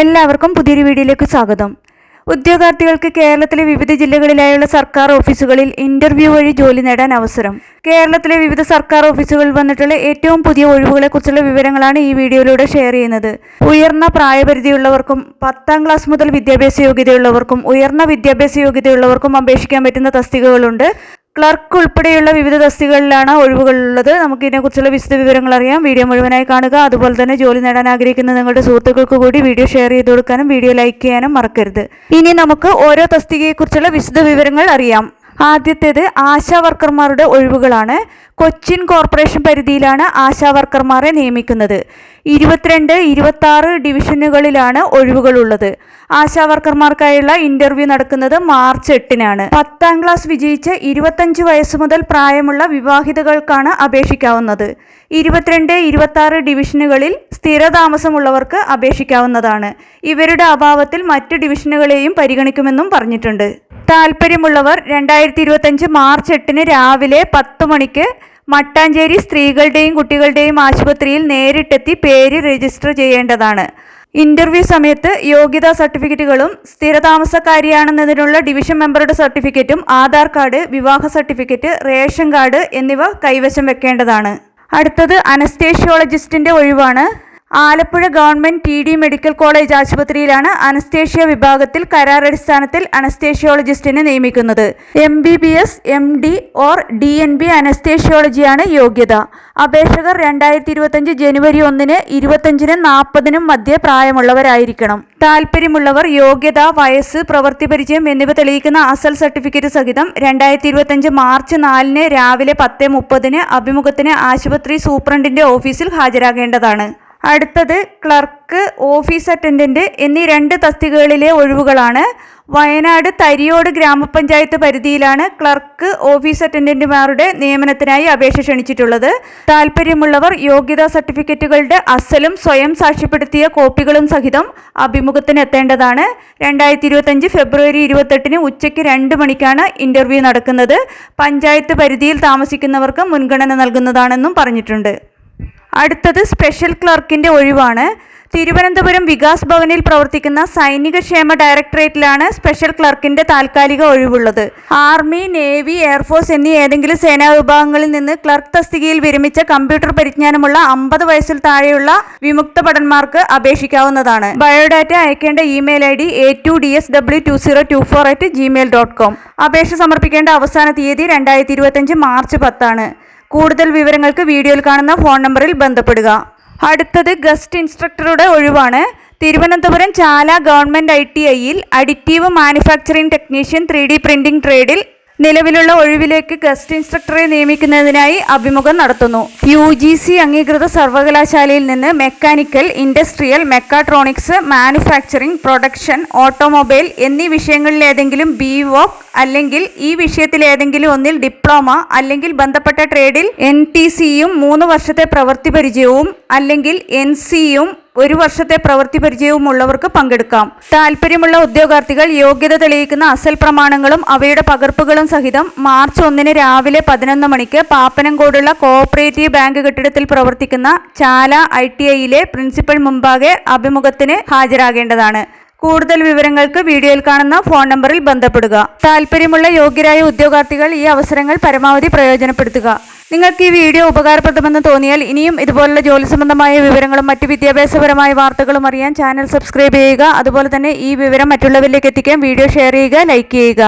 എല്ലാവർക്കും പുതിയൊരു വീഡിയോയിലേക്ക് സ്വാഗതം. ഉദ്യോഗാർത്ഥികൾക്ക് കേരളത്തിലെ വിവിധ ജില്ലകളിലായുള്ള സർക്കാർ ഓഫീസുകളിൽ ഇന്റർവ്യൂ വഴി ജോലി നേടാൻ അവസരം. കേരളത്തിലെ വിവിധ സർക്കാർ ഓഫീസുകളിൽ വന്നിട്ടുള്ള ഏറ്റവും പുതിയ ഒഴിവുകളെക്കുറിച്ചുള്ള വിവരങ്ങളാണ് ഈ വീഡിയോയിലൂടെ ഷെയർ ചെയ്യുന്നത്. ഉയർന്ന പ്രായപരിധിയുള്ളവർക്കും 10ാം ക്ലാസ് മുതൽ വിദ്യാഭ്യാസ യോഗ്യതയുള്ളവർക്കും ഉയർന്ന വിദ്യാഭ്യാസ യോഗ്യതയുള്ളവർക്കും അപേക്ഷിക്കാൻ പറ്റുന്ന തസ്തികകളുണ്ട്. ക്ലർക്ക് ഉൾപ്പെടെയുള്ള വിവിധ തസ്തികകളിലാണ് ഒഴിവുകളുള്ളത്. നമുക്ക് ഇതിനെക്കുറിച്ചുള്ള വിശദ വിവരങ്ങൾ അറിയാം. വീഡിയോ മുഴുവനായി കാണുക. അതുപോലെ തന്നെ ജോലി നേടാൻ ആഗ്രഹിക്കുന്ന നിങ്ങളുടെ സുഹൃത്തുക്കൾക്ക് കൂടി വീഡിയോ ഷെയർ ചെയ്ത് കൊടുക്കാനും വീഡിയോ ലൈക്ക് ചെയ്യാനും മറക്കരുത്. ഇനി നമുക്ക് ഓരോ തസ്തികയെക്കുറിച്ചുള്ള വിശദ വിവരങ്ങൾ അറിയാം. ആദ്യത്തേത് ആശാ വർക്കർമാരുടെ ഒഴിവുകളാണ്. കൊച്ചിൻ കോർപ്പറേഷൻ പരിധിയിലാണ് ആശാ വർക്കർമാരെ നിയമിക്കുന്നത്. 22, 26 ഡിവിഷനുകളിലാണ് ഒഴിവുകളുള്ളത്. ആശാ വർക്കർമാർക്കായുള്ള ഇന്റർവ്യൂ നടക്കുന്നത് മാർച്ച് 8-നാണ്. 10ാം ക്ലാസ് വിജയിച്ച 25 വയസ്സ് മുതൽ പ്രായമുള്ള വിവാഹിതകൾക്കാണ് അപേക്ഷിക്കാവുന്നത്. 22, 26 ഡിവിഷനുകളിൽ സ്ഥിരതാമസമുള്ളവർക്ക് അപേക്ഷിക്കാവുന്നതാണ്. ഇവരുടെ അഭാവത്തിൽ മറ്റ് ഡിവിഷനുകളെയും പരിഗണിക്കുമെന്നും പറഞ്ഞിട്ടുണ്ട്. താൽപ്പര്യമുള്ളവർ 2025 മാർച്ച് 8-ന് രാവിലെ 10 മണിക്ക് മട്ടാഞ്ചേരി സ്ത്രീകളുടെയും കുട്ടികളുടെയും ആശുപത്രിയിൽ നേരിട്ടെത്തി പേര് രജിസ്റ്റർ ചെയ്യേണ്ടതാണ്. ഇന്റർവ്യൂ സമയത്ത് യോഗ്യതാ സർട്ടിഫിക്കറ്റുകളും സ്ഥിരതാമസക്കാരിയാണെന്നതിനുള്ള ഡിവിഷൻ മെമ്പറുടെ സർട്ടിഫിക്കറ്റും ആധാർ കാർഡ്, വിവാഹ സർട്ടിഫിക്കറ്റ്, റേഷൻ കാർഡ് എന്നിവ കൈവശം വെക്കേണ്ടതാണ്. അടുത്തത് അനസ്തേഷ്യോളജിസ്റ്റിന്റെ ഒഴിവാണ്. Alappuzha government TD medical college ആശുപത്രിയിലാണ് അനസ്തേഷ്യ വിഭാഗത്തിൽ കരാറടിസ്ഥാനത്തിൽ അനസ്തേഷ്യോളജിസ്റ്റിനെ നിയമിക്കുന്നത്. MBBS, MD ഓർ DNB അനസ്തേഷ്യോളജിയാണ് യോഗ്യത. അപേക്ഷകർ 2025 ജനുവരി 1-ന്, 25-നും 40-നും മധ്യേ പ്രായമുള്ളവരായിരിക്കണം. താൽപ്പര്യമുള്ളവർ യോഗ്യത, വയസ്സ്, പ്രവൃത്തി പരിചയം എന്നിവ തെളിയിക്കുന്ന അസൽ സർട്ടിഫിക്കറ്റ് സഹിതം 2025 മാർച്ച് 4-ന് രാവിലെ 10:30-ന് അഭിമുഖത്തിന് ആശുപത്രി സൂപ്രണ്ടിന്റെ ഓഫീസിൽ ഹാജരാകേണ്ടതാണ്. അടുത്തത് ക്ലർക്ക്, ഓഫീസ് അറ്റൻഡന്റ് എന്നീ 2 തസ്തികകളിലെ ഒഴിവുകളാണ്. വയനാട് തരിയോട് ഗ്രാമപഞ്ചായത്ത് പരിധിയിലാണ് ക്ലർക്ക്, ഓഫീസ് അറ്റൻഡന്റുമാരുടെ നിയമനത്തിനായി അപേക്ഷ ക്ഷണിച്ചിട്ടുള്ളത്. താൽപ്പര്യമുള്ളവർ യോഗ്യതാ സർട്ടിഫിക്കറ്റുകളുടെ അസലും സ്വയം സാക്ഷ്യപ്പെടുത്തിയ കോപ്പികളും സഹിതം അഭിമുഖത്തിന് എത്തേണ്ടതാണ്. 2025 ഫെബ്രുവരി 28-ന് ഉച്ചയ്ക്ക് 2 മണിക്കാണ് ഇന്റർവ്യൂ നടക്കുന്നത്. പഞ്ചായത്ത് പരിധിയിൽ താമസിക്കുന്നവർക്ക് മുൻഗണന നൽകുന്നതാണെന്നും പറഞ്ഞിട്ടുണ്ട്. അടുത്തത് സ്പെഷ്യൽ ക്ലർക്കിന്റെ ഒഴിവാണ്. തിരുവനന്തപുരം വികാസ് ഭവനിൽ പ്രവർത്തിക്കുന്ന സൈനിക ക്ഷേമ ഡയറക്ടറേറ്റിലാണ് സ്പെഷ്യൽ ക്ലർക്കിന്റെ താൽക്കാലിക ഒഴിവുള്ളത്. ആർമി, നേവി, എയർഫോഴ്സ് എന്നീ ഏതെങ്കിലും സേനാ വിഭാഗങ്ങളിൽ നിന്ന് ക്ലർക്ക് തസ്തികയിൽ വിരമിച്ച കമ്പ്യൂട്ടർ പരിജ്ഞാനമുള്ള 50 വയസ്സിൽ താഴെയുള്ള വിമുക്ത ഭടന്മാർക്ക് അപേക്ഷിക്കാവുന്നതാണ്. ബയോഡാറ്റ അയക്കേണ്ട ഇമെയിൽ ID a2ds2024@gmail.com. അപേക്ഷ സമർപ്പിക്കേണ്ട അവസാന തീയതി 2025 മാർച്ച് 10-ആണ്. കൂടുതൽ വിവരങ്ങൾക്ക് വീഡിയോയിൽ കാണുന്ന ഫോൺ നമ്പറിൽ ബന്ധപ്പെടുക. അടുത്തത് ഗസ്റ്റ് ഇൻസ്ട്രക്ടറുടെ ഒഴിവാണ്. തിരുവനന്തപുരം ചാല ഗവൺമെന്റ് ITIയിൽ additive manufacturing technician 3D printing ട്രേഡിൽ നിലവിലുള്ള ഒഴിവിലേക്ക് ഗസ്റ്റ് ഇൻസ്ട്രക്ടറെ നിയമിക്കുന്നതിനായി അഭിമുഖം നടത്തുന്നു. UGC അംഗീകൃത സർവകലാശാലയിൽ നിന്ന് mechanical, industrial, mechatronics, manufacturing, production, automobile എന്നീ വിഷയങ്ങളിലേതെങ്കിലും BVoc അല്ലെങ്കിൽ ഈ വിഷയത്തിലേതെങ്കിലും ഒന്നിൽ ഡിപ്ലോമ അല്ലെങ്കിൽ ബന്ധപ്പെട്ട ട്രേഡിൽ NTCയും 3 വർഷത്തെ പ്രവൃത്തി പരിചയവും അല്ലെങ്കിൽ NCയും 1 വർഷത്തെ പ്രവൃത്തി പരിചയവും ഉള്ളവർക്ക് പങ്കെടുക്കാം. താൽപ്പര്യമുള്ള ഉദ്യോഗാർത്ഥികൾ യോഗ്യത തെളിയിക്കുന്ന അസൽ പ്രമാണങ്ങളും അവയുടെ പകർപ്പുകളും സഹിതം മാർച്ച് 1-ന് രാവിലെ 11 മണിക്ക് പാപ്പനംകോടുള്ള കോഓപ്പറേറ്റീവ് ബാങ്ക് കെട്ടിടത്തിൽ പ്രവർത്തിക്കുന്ന ചാല ITIയിലെ പ്രിൻസിപ്പൽ മുമ്പാകെ അഭിമുഖത്തിന് ഹാജരാകേണ്ടതാണ്. കൂടുതൽ വിവരങ്ങൾക്ക് വീഡിയോയിൽ കാണുന്ന ഫോൺ നമ്പറിൽ ബന്ധപ്പെടുക. താൽപ്പര്യമുള്ള യോഗ്യരായ ഉദ്യോഗാർത്ഥികൾ ഈ അവസരങ്ങൾ പരമാവധി പ്രയോജനപ്പെടുത്തുക. നിങ്ങൾക്ക് ഈ വീഡിയോ ഉപകാരപ്രദമെന്ന് തോന്നിയാൽ ഇനിയും ഇതുപോലുള്ള ജോലി സംബന്ധമായ വിവരങ്ങളും മറ്റ് വിദ്യാഭ്യാസപരമായ വാർത്തകളും അറിയാൻ ചാനൽ സബ്സ്ക്രൈബ് ചെയ്യുക. അതുപോലെ തന്നെ ഈ വിവരം മറ്റുള്ളവരിലേക്ക് എത്തിക്കാൻ വീഡിയോ ഷെയർ ചെയ്യുക, ലൈക്ക് ചെയ്യുക.